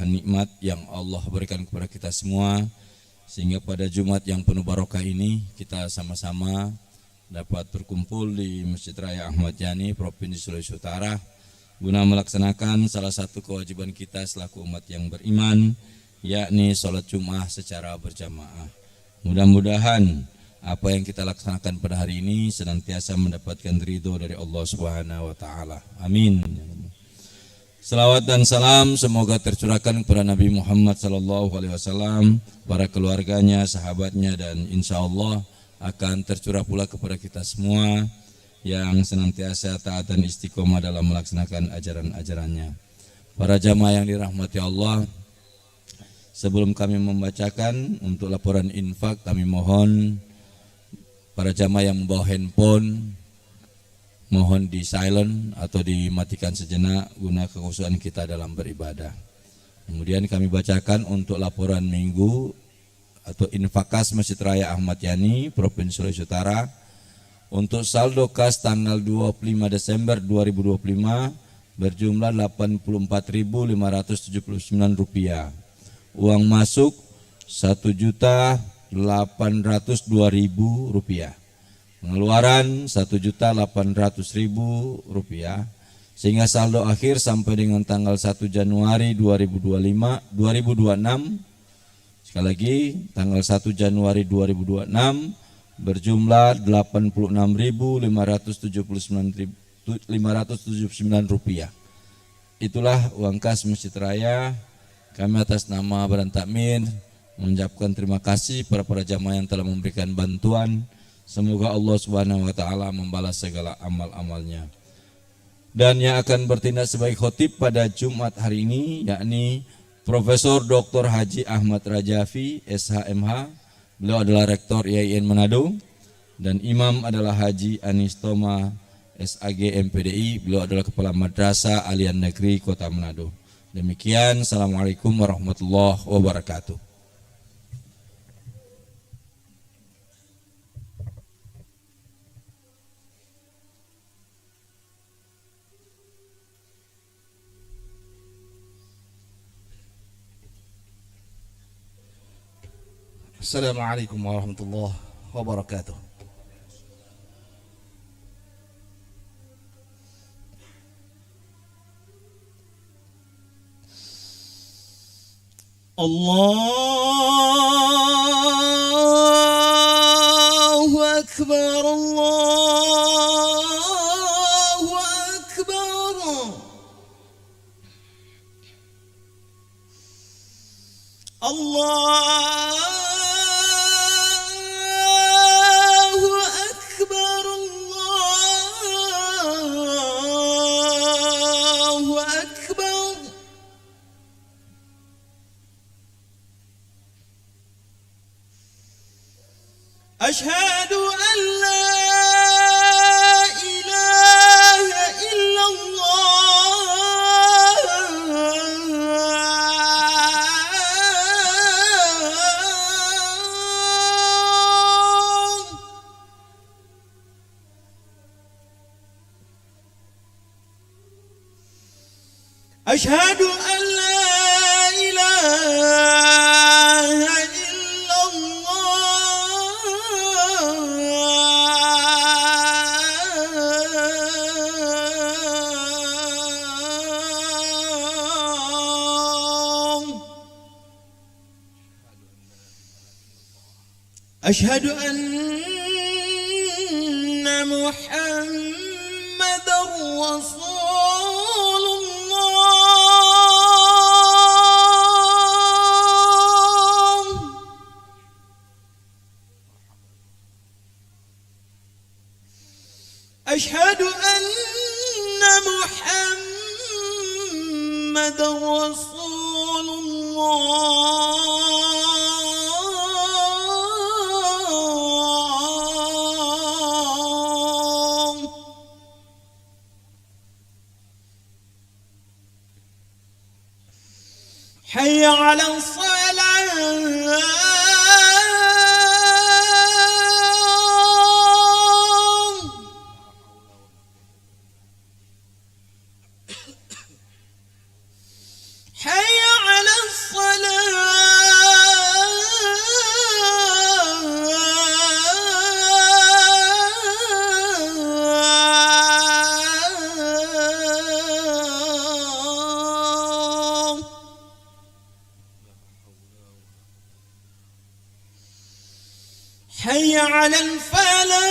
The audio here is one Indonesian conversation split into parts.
nikmat yang Allah berikan kepada kita semua, sehingga pada Jumat yang penuh barokah ini kita sama-sama dapat berkumpul di Masjid Raya Ahmad Yani, Provinsi Sulawesi Utara, guna melaksanakan salah satu kewajiban kita selaku umat yang beriman, yakni sholat Jum'ah secara berjamaah. Mudah-mudahan apa yang kita laksanakan pada hari ini senantiasa mendapatkan ridho dari Allah Subhanahu wa Ta'ala. Amin. Salawat dan salam semoga tercurahkan kepada Nabi Muhammad SAW, para keluarganya, sahabatnya, dan insya Allah akan tercurah pula kepada kita semua yang senantiasa taat dan istiqomah dalam melaksanakan ajaran-ajarannya. Para jamaah yang dirahmati Allah, sebelum kami membacakan untuk laporan infak, kami mohon para jamaah yang membawa handphone mohon di silent atau dimatikan sejenak guna kekhusyuan kita dalam beribadah. Kemudian kami bacakan untuk laporan minggu atau infakas Masjid Raya Ahmad Yani, Provinsi Sulawesi Utara, untuk saldo kas tanggal 25 Desember 2025 berjumlah Rp84.579. Uang masuk Rp1.802.000. Pengeluaran Rp1.800.000, sehingga saldo akhir sampai dengan tanggal 1 Januari 2026, sekali lagi tanggal 1 Januari 2026 berjumlah Rp86.579. Itulah uang kas Masjid Raya. Kami atas nama Badan Takmir mengucapkan terima kasih kepada para jamaah yang telah memberikan bantuan. Semoga Allah Subhanahu wa Ta'ala membalas segala amal-amalnya. Dan yang akan bertindak sebagai khotib pada Jumat hari ini yakni Profesor Dr. Haji Ahmad Rajafi, SHMH. Beliau adalah Rektor IAIN Manado. Dan imam adalah Haji Anis Toma, SAG MPDI. Beliau adalah Kepala Madrasah Alian Negeri Kota Manado. Demikian, Assalamualaikum warahmatullahi wabarakatuh. Assalamualaikum warahmatullahi wabarakatuh. Allahu Akbar, Allahu Akbar. Allah أشهد أن لا إله إلا الله أشهد أن لا إله إلا أشهد أن محمدًا رسول الله أشهد أن محمدًا رسول الله حي على الصلاة حي على حي على الفلاح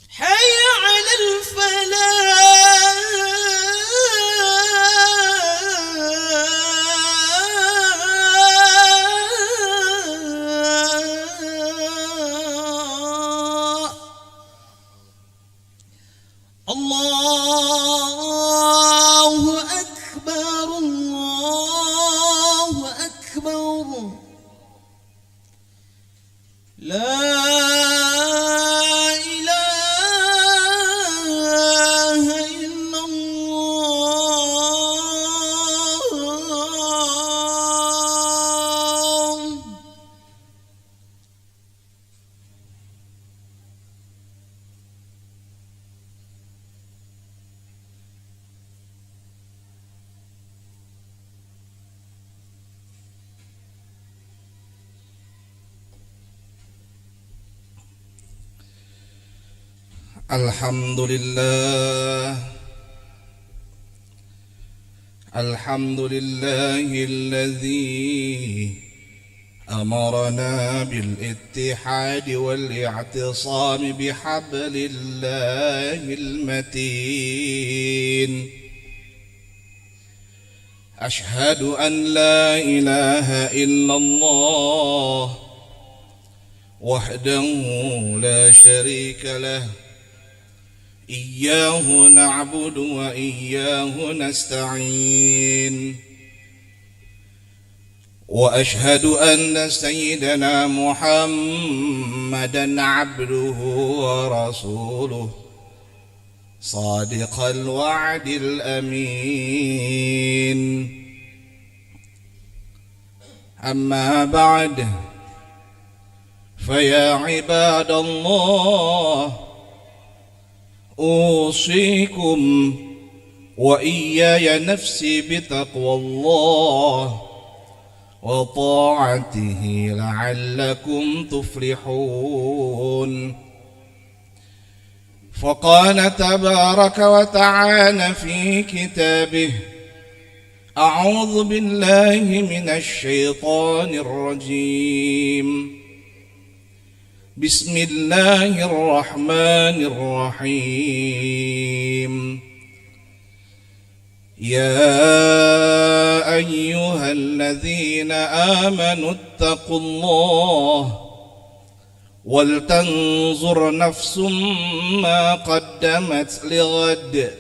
حي على الفلاح الله أكبر الله أكبر لا إله إلا الله الحمد لله الحمد لله الذي أمرنا بالاتحاد والاعتصام بحبل الله المتين أشهد أن لا إله إلا الله وحده لا شريك له إياه نعبد وإياه نستعين وأشهد أن سيدنا محمدًا عبده ورسوله صادق الوعد الأمين أما بعد فيا عباد الله أوصيكم وإياي نفسي بتقوى الله وطاعته لعلكم تفلحون فقال تبارك وتعالى في كتابه أعوذ بالله من الشيطان الرجيم بسم الله الرحمن الرحيم يا أيها الذين آمنوا اتقوا الله ولتنظر نفس ما قدمت لغد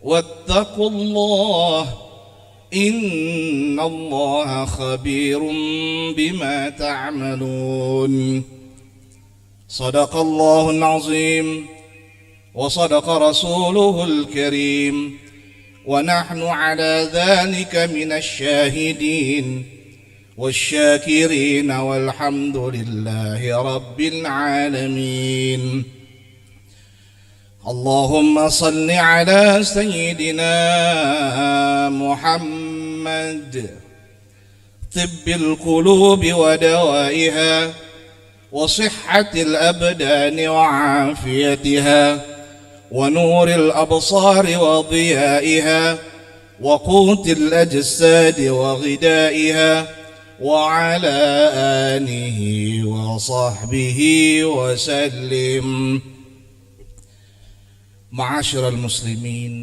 واتقوا الله إن الله خبير بما تعملون صدق الله العظيم وصدق رسوله الكريم ونحن على ذلك من الشاهدين والشاكرين والحمد لله رب العالمين اللهم صل على سيدنا محمد طب القلوب ودوائها وصحة الأبدان وعافيتها ونور الأبصار وضيائها وقوت الأجساد وغدائها وعلى آله وصحبه وسلم معاشر المسلمين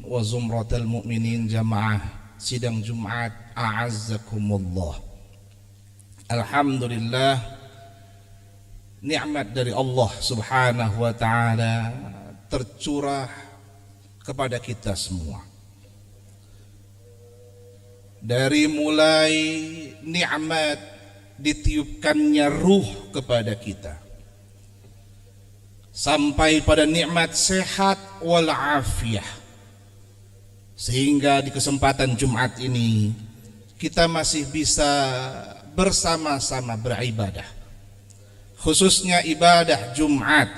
وزمرة المؤمنين جماعة sidang Jumat a'azzakumullah. Alhamdulillah, nikmat dari Allah Subhanahu wa taala tercurah kepada kita semua. Dari mulai nikmat ditiupkannya ruh kepada kita, sampai pada nikmat sehat wal afiyah, sehingga di kesempatan Jumat ini kita masih bisa bersama-sama beribadah, khususnya ibadah Jumat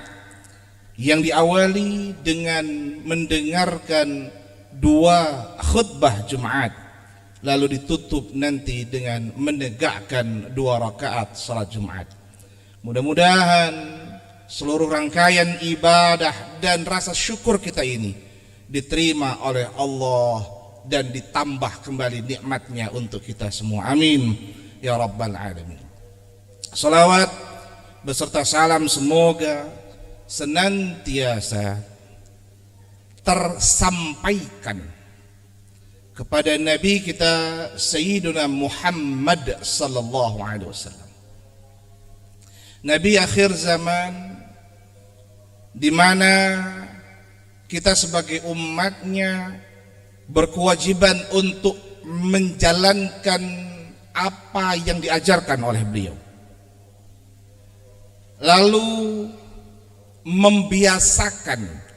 yang diawali dengan mendengarkan dua khutbah Jumat lalu ditutup nanti dengan menegakkan 2 rakaat salat Jumat. Mudah-mudahan seluruh rangkaian ibadah dan rasa syukur kita ini diterima oleh Allah dan ditambah kembali nikmatnya untuk kita semua. Amin ya rabbal alamin. Salawat beserta salam semoga senantiasa tersampaikan kepada Nabi kita Sayyiduna Muhammad sallallahu alaihi wasallam, Nabi akhir zaman, di mana kita sebagai umatnya berkewajiban untuk menjalankan apa yang diajarkan oleh beliau, lalu membiasakan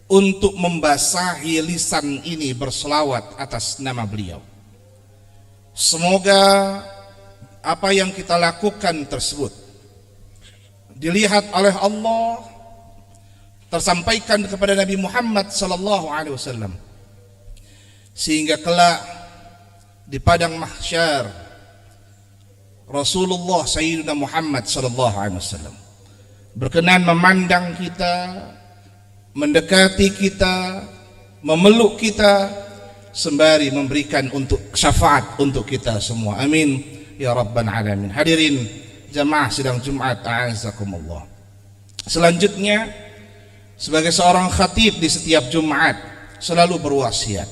untuk membasahi lisan ini berselawat atas nama beliau. Semoga apa yang kita lakukan tersebut dilihat oleh Allah, tersampaikan kepada Nabi Muhammad sallallahu alaihi wasallam, sehingga kelak di padang mahsyar Rasulullah Sayyidina Muhammad sallallahu alaihi wasallam berkenan memandang kita, mendekati kita, memeluk kita, sembari memberikan untuk syafaat untuk kita semua. Amin ya rabbal alamin. Hadirin jamaah sidang Jumat a'azakumullah. Selanjutnya, sebagai seorang khatib di setiap Jumat selalu berwasiat,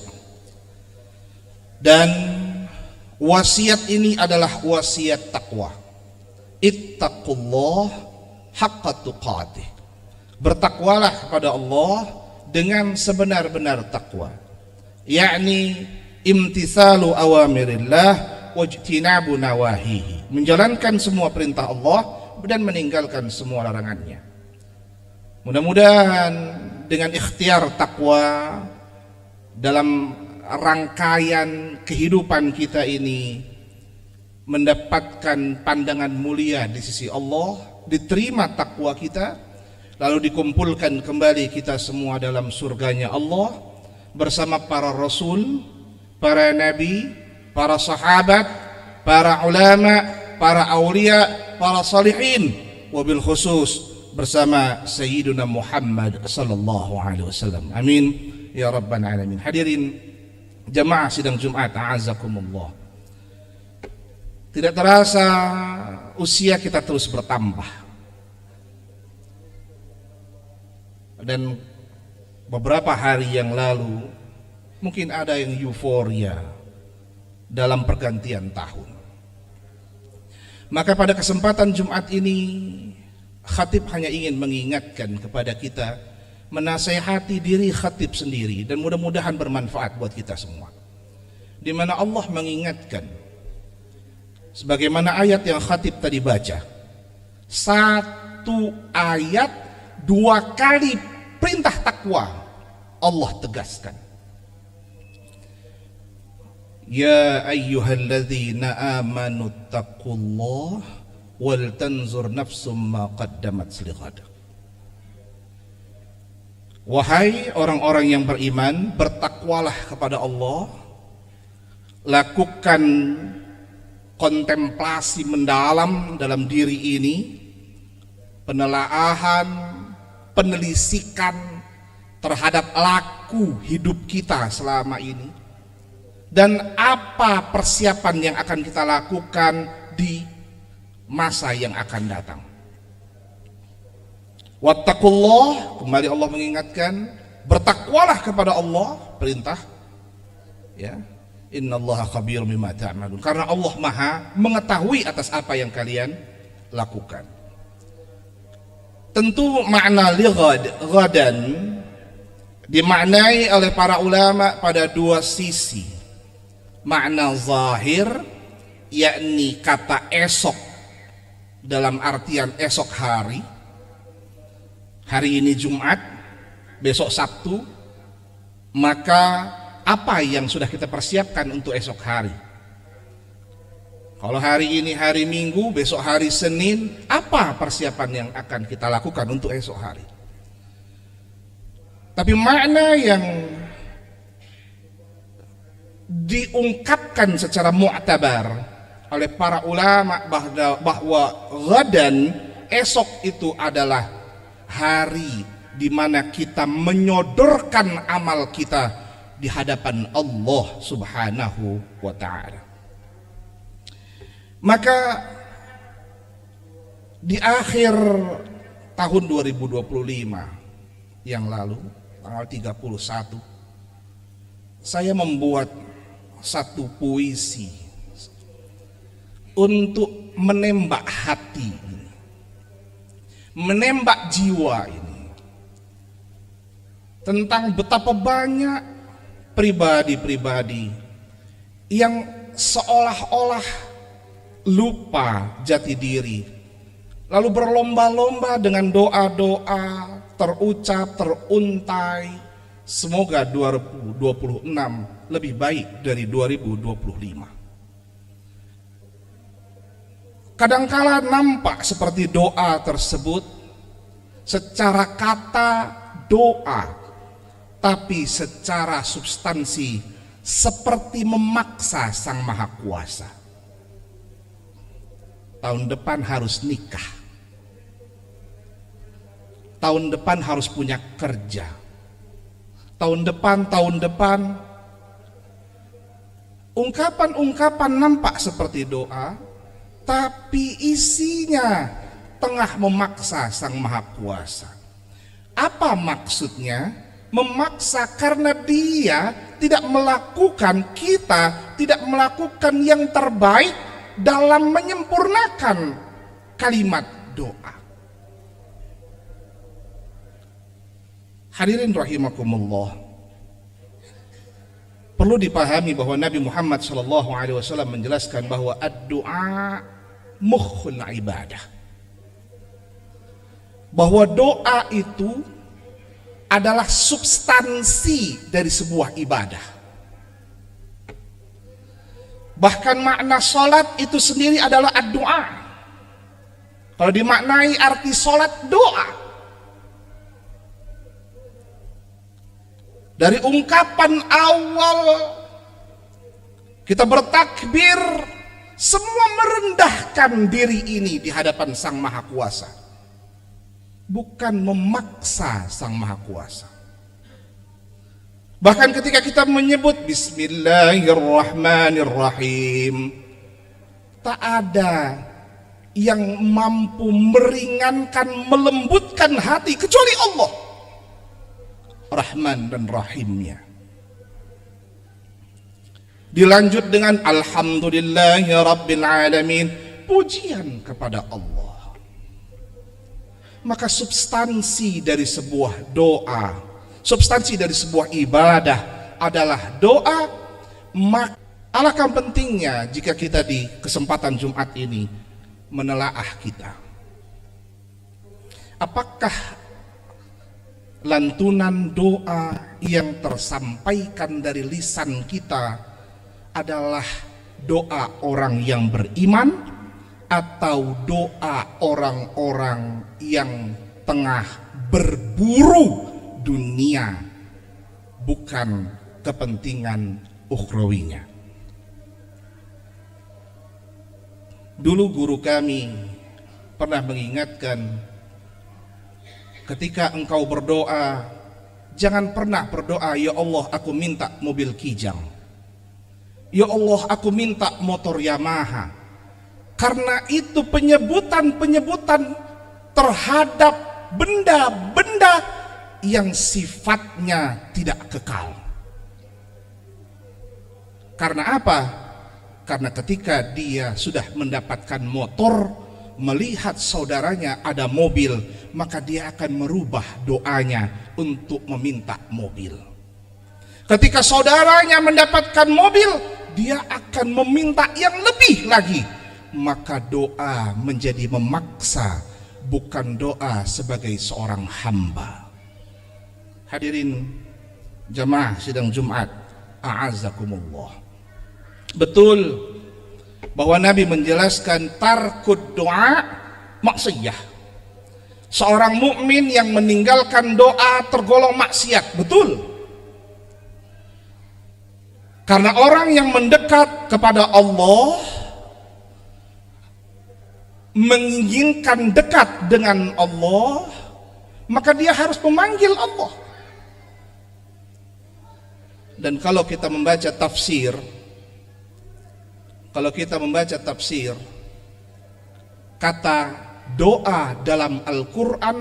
dan wasiat ini adalah wasiat takwa. Ittaqullah haqqa tuqatih. Bertakwalah kepada Allah dengan sebenar-benar takwa, yakni imtithalu awamirillah wajtinabu nawahihi, menjalankan semua perintah Allah dan meninggalkan semua larangannya. Mudah-mudahan dengan ikhtiar takwa dalam rangkaian kehidupan kita ini mendapatkan pandangan mulia di sisi Allah, diterima takwa kita, lalu dikumpulkan kembali kita semua dalam surganya Allah bersama para rasul, para nabi, para sahabat, para ulama, para aulia, para salihin, wabil khusus bersama Sayyiduna Muhammad sallallahu alaihi wasallam. Amin ya rabbal alamin. Hadirin jamaah sidang Jumat a'azakumullah. Tidak terasa usia kita terus bertambah, dan beberapa hari yang lalu mungkin ada yang euforia dalam pergantian tahun. Maka pada kesempatan Jumat ini, khatib hanya ingin mengingatkan kepada kita, menasehati diri khatib sendiri, dan mudah-mudahan bermanfaat buat kita semua, di mana Allah mengingatkan sebagaimana ayat yang khatib tadi baca. Satu ayat 2 kali perintah takwa Allah tegaskan. Ya ayyuhalladzina amanu taqullah wal tanzur nafsum ma qaddamat lighad. Wahai orang-orang yang beriman, bertakwalah kepada Allah, lakukan kontemplasi mendalam dalam diri ini, penelaahan, penelisikan terhadap laku hidup kita selama ini, dan apa persiapan yang akan kita lakukan di masa yang akan datang. Wattaqullah, kembali Allah mengingatkan, bertakwalah kepada Allah, perintah, ya. Innallaha khabir bima ta'malun, karena Allah Maha mengetahui atas apa yang kalian lakukan. Tentu makna lighad, ghadan, dimaknai oleh para ulama pada 2 sisi. Makna zahir, yakni kata esok dalam artian esok hari. Hari ini Jumat, besok Sabtu, maka apa yang sudah kita persiapkan untuk esok hari? Kalau hari ini hari Minggu, besok hari Senin, apa persiapan yang akan kita lakukan untuk esok hari? Tapi makna yang diungkapkan secara mu'tabar oleh para ulama bahwa ghadan, esok itu adalah hari di mana kita menyodorkan amal kita di hadapan Allah Subhanahu wa ta'ala. Maka di akhir tahun 2025 yang lalu, tanggal 31, saya membuat satu puisi untuk menembak hati ini, menembak jiwa ini, tentang betapa banyak pribadi-pribadi yang seolah-olah lupa jati diri, lalu berlomba-lomba dengan doa-doa terucap, teruntai, semoga 2026 lebih baik dari 2025. Kadangkala nampak seperti doa tersebut secara kata doa, tapi secara substansi seperti memaksa Sang Maha Kuasa. Tahun depan harus nikah, tahun depan harus punya kerja, tahun depan, ungkapan-ungkapan nampak seperti doa, tapi isinya tengah memaksa Sang Maha Kuasa. Apa maksudnya? Memaksa karena dia tidak melakukan, kita tidak melakukan yang terbaik dalam menyempurnakan kalimat doa. Hadirin rahimakumullah, perlu dipahami bahwa Nabi Muhammad SAW menjelaskan bahwa ad-du'a mukhul ibadah, bahwa doa itu adalah substansi dari sebuah ibadah. Bahkan makna sholat itu sendiri adalah ad-du'a. Kalau dimaknai arti sholat, doa. Dari ungkapan awal kita bertakbir, semua merendahkan diri ini di hadapan Sang Maha Kuasa, bukan memaksa Sang Maha Kuasa. Bahkan ketika kita menyebut Bismillahirrahmanirrahim, tak ada yang mampu meringankan, melembutkan hati kecuali Allah Rahman dan Rahimnya. Dilanjut dengan Alhamdulillahi Rabbil Alamin, pujian kepada Allah. Maka substansi dari sebuah doa, substansi dari sebuah ibadah adalah doa. Alangkah pentingnya jika kita di kesempatan Jumat ini menelaah kita, apakah lantunan doa yang tersampaikan dari lisan kita adalah doa orang yang beriman atau doa orang-orang yang tengah berburu dunia, bukan kepentingan ukhrawinya. Dulu guru kami pernah mengingatkan, ketika engkau berdoa, jangan pernah berdoa, ya Allah aku minta mobil Kijang, ya Allah aku minta motor Yamaha, karena itu penyebutan terhadap benda-benda yang sifatnya tidak kekal. Karena apa? Karena ketika dia sudah mendapatkan motor, melihat saudaranya ada mobil, maka dia akan merubah doanya untuk meminta mobil. Ketika saudaranya mendapatkan mobil, dia akan meminta yang lebih lagi. Maka doa menjadi memaksa, bukan doa sebagai seorang hamba. Hadirin jamaah sidang Jumat, a'azzakumullah. Betul bahwa Nabi menjelaskan tarkud doa maksiyah. Seorang mukmin yang meninggalkan doa tergolong maksiat, betul. Karena orang yang mendekat kepada Allah, menginginkan dekat dengan Allah, maka dia harus memanggil Allah. Dan kalau kita membaca tafsir, kata doa dalam Al-Quran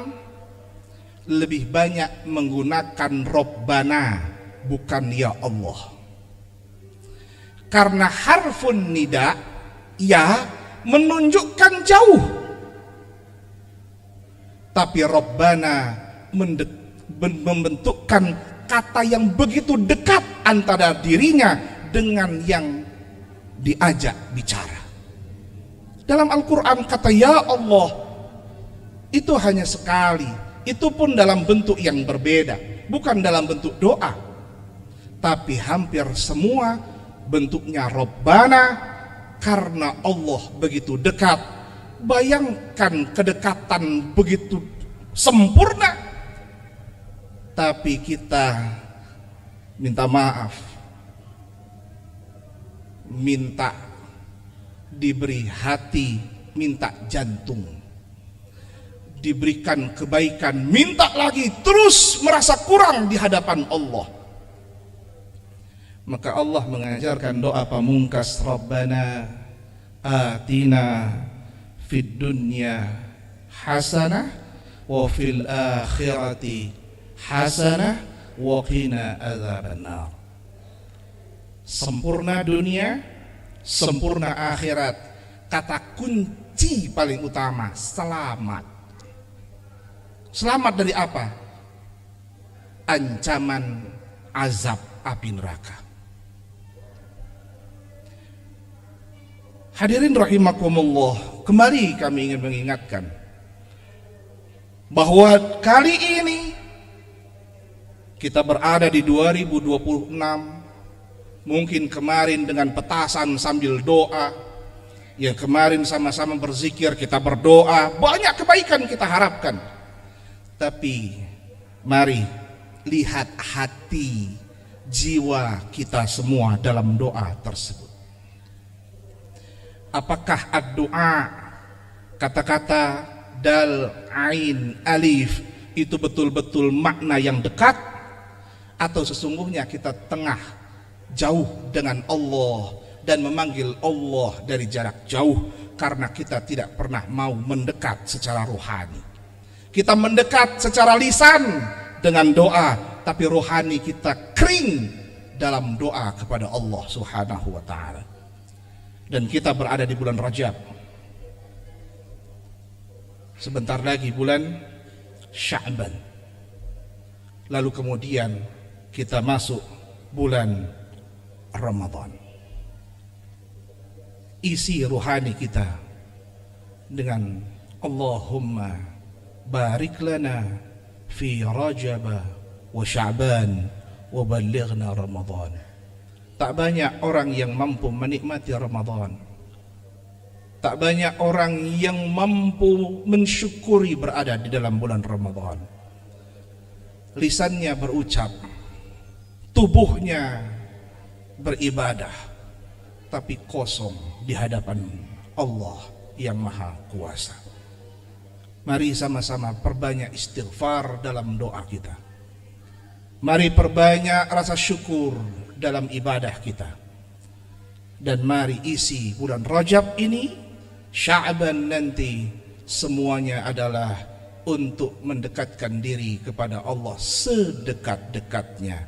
lebih banyak menggunakan Rabbana, bukan ya Allah. Karena harfun nida, ya, menunjukkan jauh. Tapi Rabbana membentukkan kata yang begitu dekat antara dirinya dengan yang diajak bicara. Dalam Al-Quran kata ya Allah itu hanya sekali, itu pun dalam bentuk yang berbeda, bukan dalam bentuk doa. Tapi hampir semua bentuknya Rabbana, karena Allah begitu dekat. Bayangkan kedekatan begitu sempurna, tapi kita minta maaf, minta diberi hati, minta jantung, diberikan kebaikan, minta lagi, terus merasa kurang di hadapan Allah. Maka Allah mengajarkan doa pamungkas, Rabbana atina fid dunya hasanah wa fil akhirati hasanah wa qina adzabannar. Sempurna dunia, sempurna akhirat. Kata kunci paling utama, selamat. Selamat dari apa? Ancaman azab api neraka. Hadirin rahimakumullah, kembali kami ingin mengingatkan bahwa kali ini kita berada di 2026. Mungkin kemarin dengan petasan sambil doa, ya kemarin sama-sama berzikir, kita berdoa, banyak kebaikan kita harapkan. Tapi mari lihat hati, jiwa kita semua dalam doa tersebut. Apakah ad-doa, kata-kata dal, ain, alif itu betul-betul makna yang dekat, atau sesungguhnya kita tengah jauh dengan Allah dan memanggil Allah dari jarak jauh karena kita tidak pernah mau mendekat secara rohani. Kita mendekat secara lisan dengan doa, tapi rohani kita kering dalam doa kepada Allah Subhanahu wa ta'ala. Dan kita berada di bulan Rajab. Sebentar lagi bulan Sya'ban. Lalu kemudian kita masuk bulan Ramadan. Isi rohani kita dengan Allahumma barik lana fi Rajab wa Sya'ban wa ballighna Ramadan. Tak banyak orang yang mampu menikmati Ramadan. Tak banyak orang yang mampu mensyukuri berada di dalam bulan Ramadan. Lisannya berucap, tubuhnya beribadah, tapi kosong di hadapan Allah yang Maha Kuasa. Mari sama-sama perbanyak istighfar dalam doa kita. Mari perbanyak rasa syukur dalam ibadah kita. Dan mari isi bulan Rajab ini, Sya'ban nanti, semuanya adalah untuk mendekatkan diri kepada Allah sedekat-dekatnya.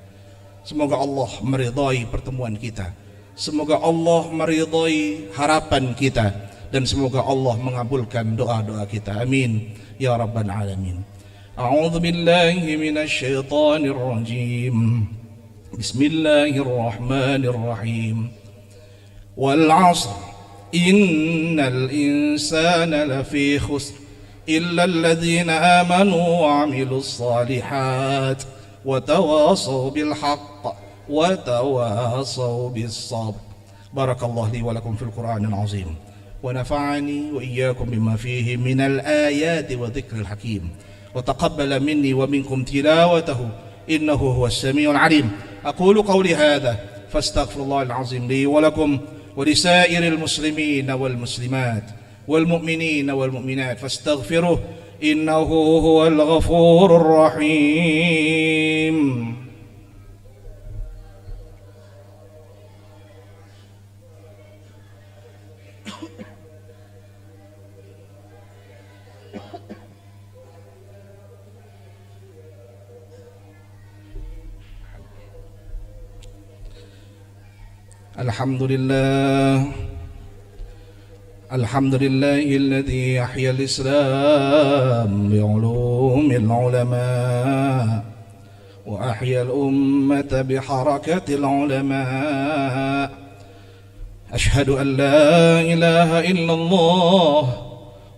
Semoga Allah meridhai pertemuan kita. Semoga Allah meridhai harapan kita. Dan semoga Allah mengabulkan doa-doa kita. Amin ya rabbal alamin. A'udzu billahi minasy syaithanir rajim. Bismillahirrahmanirrahim. Wal 'ashr innal insana lafi khusr illa alladhina amanu wa 'amilus shalihat wa tawasaw bil haqq wa tawasaw bis sabr. Barakallahu li wa lakum fil Qur'anil 'azim. ونفعني وإياكم بما فيه من الآيات وذكر الحكيم وتقبل مني ومنكم تلاوته إنه هو السميع العليم. أقول قولي هذا fastaghfirullahal azim li wa lakum wa lisairil muslimina wal muslimat wal mu'minina wal mu'minat fastaghfiruh innahu huwal ghafurur rahim. Alhamdulillah alladhi ahya al-islam bi'ulumil ulama wa ahya al-ummata biharakatil ulama. Ashhadu an la ilaha illallah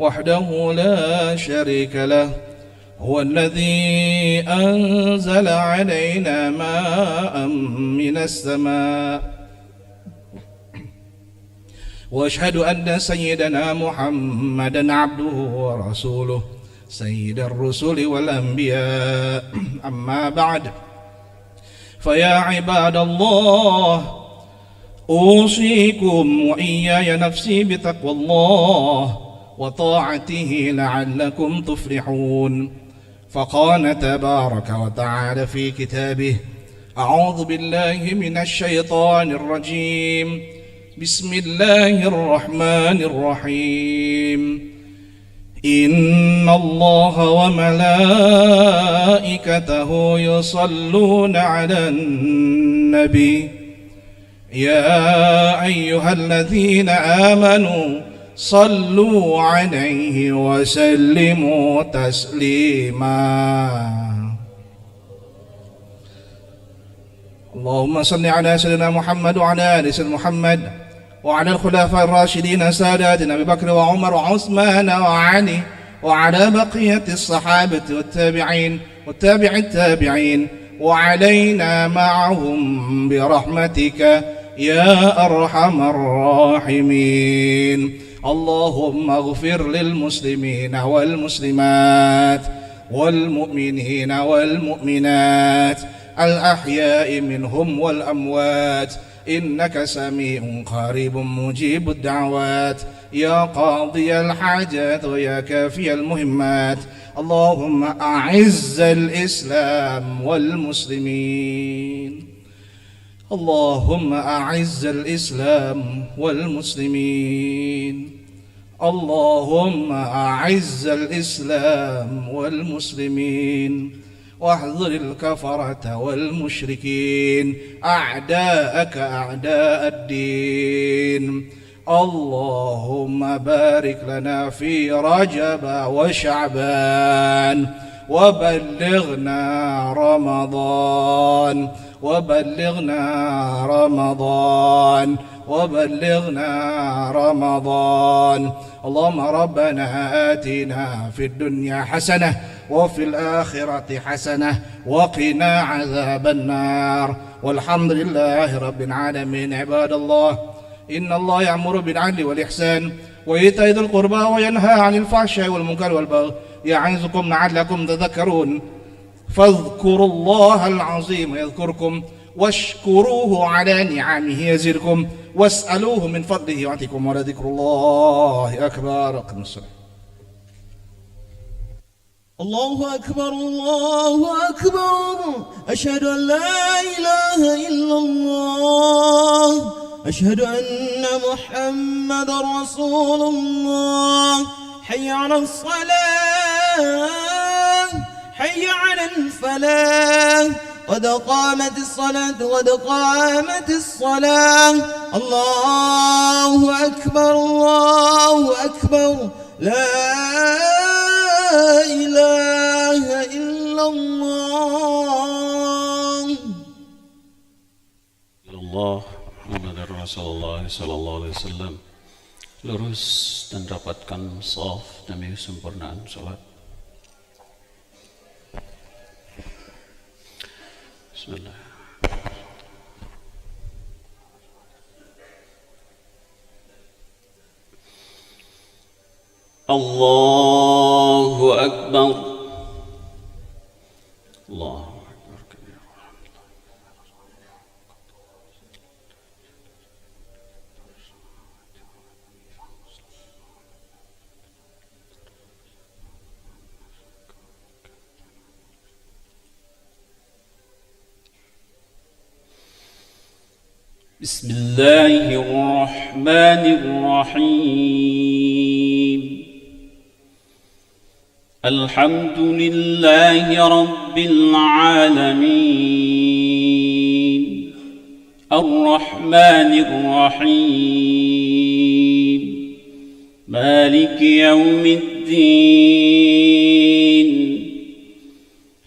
wahdahu la sharika lah huwa alladhi anzala alayna ma'an minas sama'. واشهد ان سيدنا محمدا عبده ورسوله سيد الرسل والانبياء. اما بعد فيا عباد الله اوصيكم واياي نفسي بتقوى الله وطاعته لعلكم تفلحون. فقال تبارك وتعالى في كتابه اعوذ بالله من الشيطان الرجيم بسم الله الرحمن الرحيم إن الله وملائكته يصلون على النبي يا أيها الذين آمنوا صلوا عليه وسلموا تسليما. اللهم صل على سيدنا محمد وعلى آل سيدنا محمد وعلى الخلفاء الراشدين ساداتنا أبي بكر وعمر وعثمان وعلي وعلى بقية الصحابة والتابعين والتابع التابعين وعلينا معهم برحمتك يا أرحم الراحمين. اللهم اغفر للمسلمين والمسلمات والمؤمنين والمؤمنات الأحياء منهم والأموات إنك سميع قريب مجيب الدعوات يا قاضي الحاجات ويا كافي المهمات. اللهم أعز الإسلام والمسلمين. اللهم أعز الإسلام والمسلمين. اللهم أعز الإسلام والمسلمين واحذر الكفرة والمشركين أعداءك أعداء الدين. اللهم بارك لنا في رجب وشعبان وبلغنا رمضان وبلغنا رمضان وبلغنا رمضان. اللهم ربنا آتنا في الدنيا حسنة وفي الآخرة حسنة وقنا عذاب النار والحمد لله رب العالمين. عباد الله إن الله يأمر بالعدل والإحسان وإيتاء ذي القربى وينهى عن الفحشاء والمنكر والبغي يعظكم لعلكم تذكرون. فاذكروا الله العظيم يذكركم واشكروه على نعمه يزدكم واسألوه من فضله يعطيكم ولذكر الله أكبر. أقم الصلاة. الله أكبر الله أكبر أشهد أن لا إله إلا الله أشهد أن محمد رسول الله. حي على الصلاة حي على الفلاح قد قامت الصلاة قد قامت الصلاة. الله أكبر الله أكبر لا إله إلا الله. Allah Muhammad Rasulullah sallallahu alaihi wasallam. Lurus dan rapatkan shaf demi kesempurnaan salat. Bismillah. Allahu Akbar. Allahu Akbar kabira. بسم الله الرحمن الرحيم الحمد لله رب العالمين الرحمن الرحيم مالك يوم الدين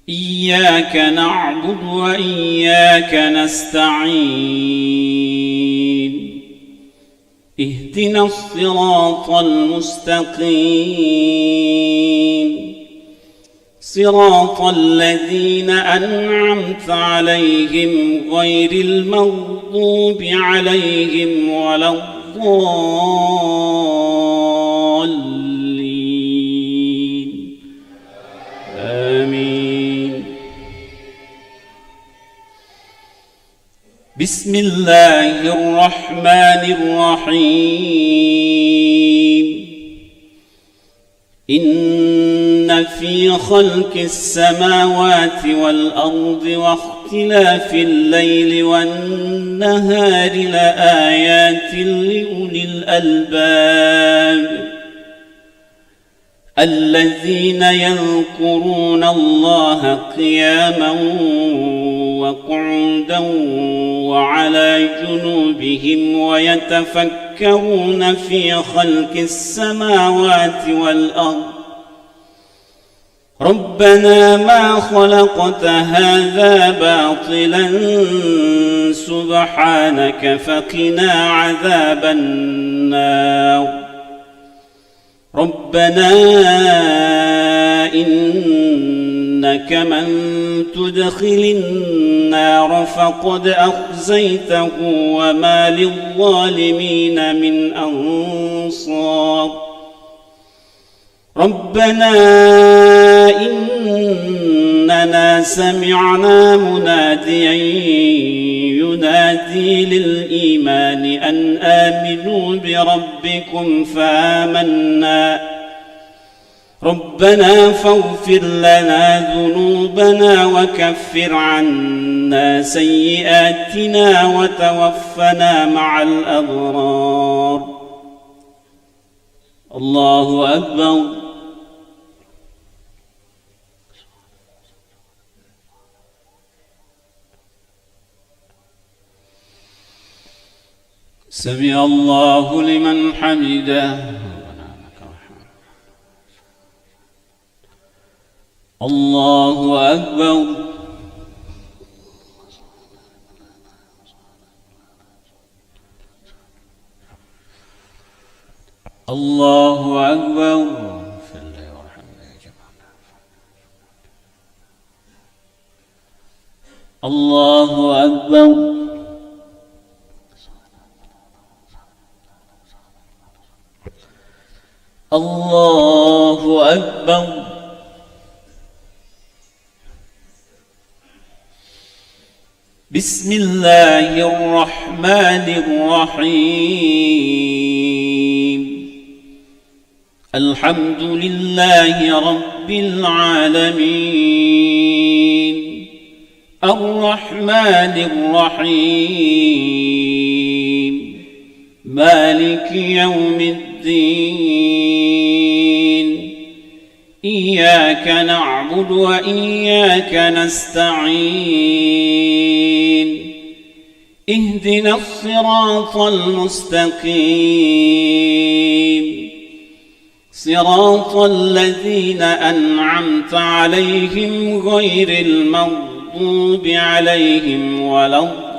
إياك نعبد وإياك نستعين اهدنا الصراط المستقيم صراط الذين أنعمت عليهم غير المغضوب عليهم ولا الضالين آمين. بسم الله الرحمن الرحيم إن في خلق السماوات والأرض واختلاف الليل والنهار لآيات لأولي الألباب الذين يذكرون الله قياما وقعودا وعلى جنوبهم ويتفكرون في خلق السماوات والأرض ربنا ما خلقت هذا باطلا سبحانك فقنا عذاب النار ربنا إنك من تدخل النار فقد أخزيته وما للظالمين من أنصار ربنا إننا سمعنا مناديا ينادي للإيمان أن آمنوا بربكم فآمنا ربنا فاغفر لنا ذنوبنا وكفر عنا سيئاتنا وتوفنا مع الأبرار. الله أكبر. سمع الله لمن حمده. الله أكبر. الله أكبر. الله أكبر. الله أكبر. بسم الله الرحمن الرحيم الحمد لله رب العالمين الرحمن الرحيم مالك يوم الدين إياك نعبد وإياك نستعين اهدنا الصراط المستقيم صراط الذين أنعمت عليهم غير المغضوب عليهم ولا الضالين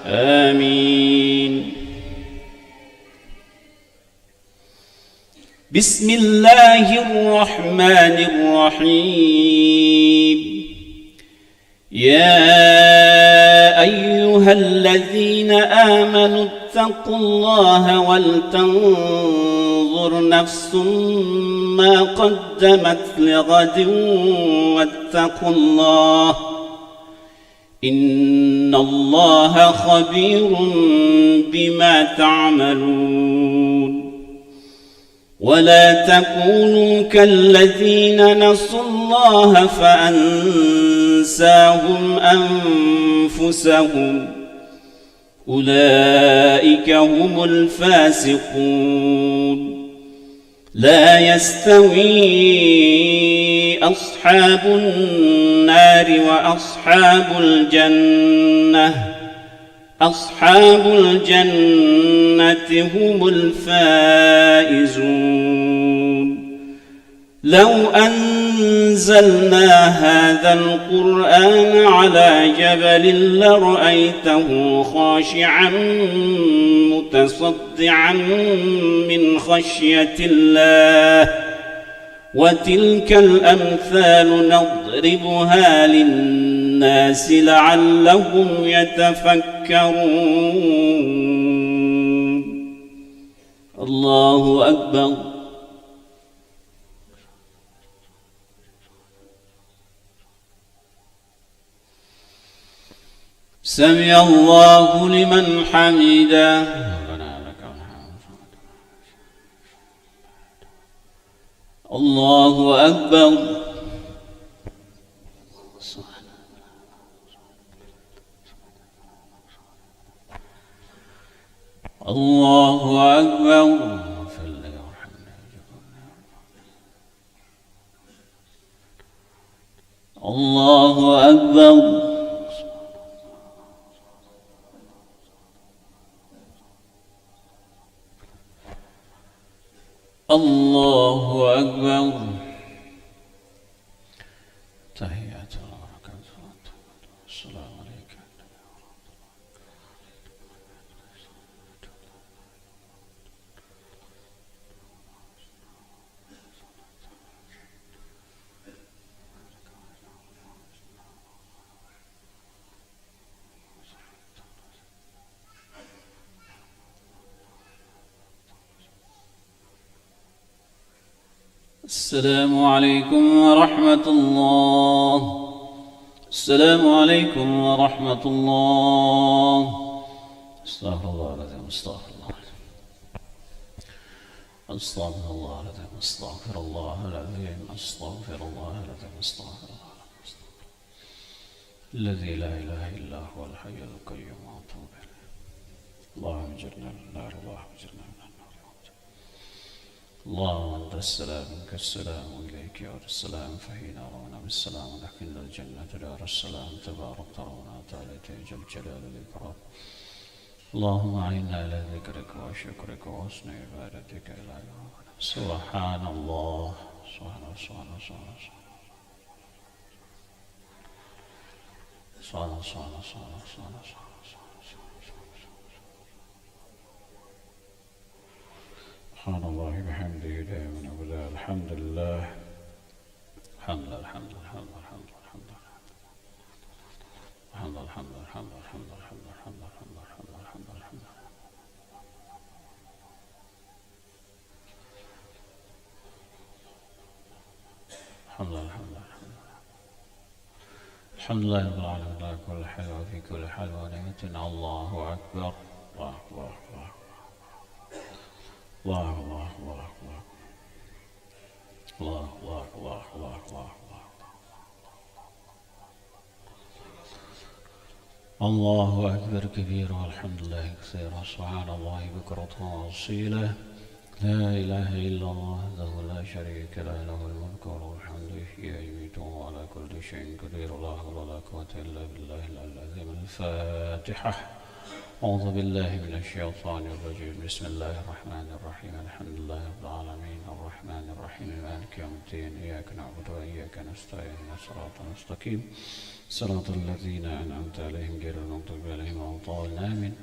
آمين. بسم الله الرحمن الرحيم يا أيها الذين آمنوا اتقوا الله ولتنظر نفس ما قدمت لغد واتقوا الله إن الله خبير بما تعملون. ولا تكونوا كالذين نسوا الله فأنساهم أنساهم أنفسهم أولئك هم الفاسقون لا يستوي أصحاب النار وأصحاب الجنة أصحاب الجنة هم الفائزون لو أنزلنا هذا القرآن على جبل لرأيته خاشعا متصدعا من خشية الله وتلك الأمثال نضربها للناس لعلهم يتفكرون الله أكبر سمع الله لمن حمده الله أكبر الله أكبر الله أكبر الله أكبر تحيات الله وبركاته السلام عليكم السلام عليكم ورحمة الله السلام عليكم ورحمة الله استغفر الله العظيم استغفر الله استغفر الله العظيم استغفر الله العظيم استغفر الله العظيم استغفر الله الذي لا إله إلا هو الحي القيوم وأتوب إليه اللهم اجرنا من النار اللهم اجرنا من النار اللهم أنت السلام منك السلام إليك يعود السلام فحين رأونا بالسلام ونحن الجنة دار السلام تبارك ربنا تعالى جل جلال الإكرام اللهم أعنا على ذكرك وشكرك وحسن عبادتك إلى يوم سبحان الله سبحان الله سبحان الله سبحان الله سبحان الله سبحان الله سبحان الله سبحان الله سبحان الله بحمده دائما أبدا الحمد لله الحمد الحمد الحمد الحمد الحمد الحمد الحمد الحمد الحمد الحمد الحمد الحمد الحمد الحمد الحمد الحمد لله الحمد لله رب العالمين على كل حال وفي كل حال ونعمة الله أكبر الله الله الله الله الله الله الله الله الله الله الله أكبر كبيرا والحمد لله كثيرا سبحان الله بكرة وأصيلا لا إله إلا الله وحده لا شريك له له الملك وله الحمد يحيي ويميت وهو على كل شيء قدير لا حول ولا قوة إلا بالله العظيم الفاتحة أعوذ بالله من الشيطان الرجيم بسم الله الرحمن الرحيم الحمد لله رب العالمين الرحمن الرحيم مالك يوم الدين إياك نعبد وإياك نستعين صراط مستقيم صراط الذين أنعمت عليهم غير المغضوب عليهم ولا الضالين آمين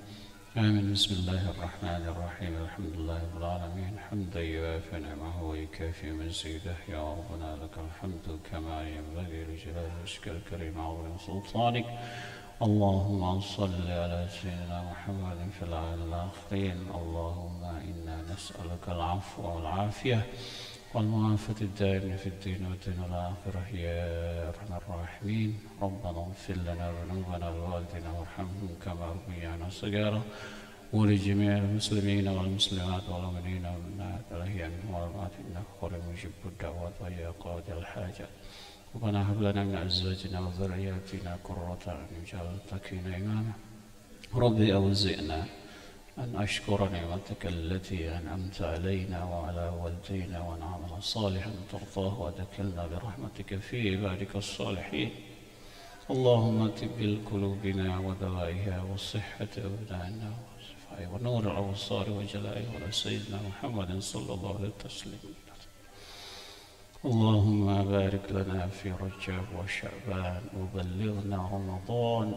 آمين بسم الله الرحمن الرحيم الحمد لله رب العالمين حمدا يوافي نعمه ويكافي مزيده يا ربنا لك الحمد كما ينبغي لجلال وجهك الكريم وعظيم سلطانك اللهم صل على سيدنا محمد في العالمين الآخرين اللهم إنا نسألك العفو والعافية والمعافاة الدائمة في الدين والدين والآخرة يا أرحم الراحمين ربنا اغفر لنا ذنوبنا ووالدنا وارحمهم كما ربيانا صغارا ولجميع المسلمين والمسلمات والمؤمنين والمؤمنات الأحياء منهم والأموات إنك قريب مجيب الدعوات ويا قاضي الحاجات ربنا هب لنا من أزواجنا وذرياتنا قرة أعين واجعلنا للمتقين إماما ربي أوزئنا أن أشكر نعمتك التي أنعمت علينا وعلى والدينا ونعمل صالحا ترضاه وأدخلنا برحمتك في عبادك الصالحين اللهم طب قلوبنا ودوائها والصحة أبداننا وشفائها ونور الأبصار وجلائها على سيدنا محمد صلى الله عليه وسلم اللهم بارك لنا في رجب وشعبان وبلغنا رمضان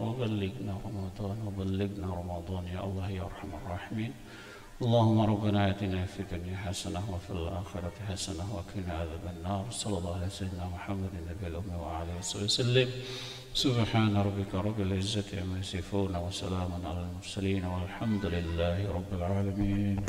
رمضان يا الله يا أرحم الراحمين اللهم ربنا آتنا في الدنيا حسنة وفي الآخرة حسنة وقنا عذاب النار صلى الله على سيدنا محمد النبي الأمي وعلى آله وسلم سبحان ربك رب العزة عما يصفون وسلام على المرسلين والحمد لله رب العالمين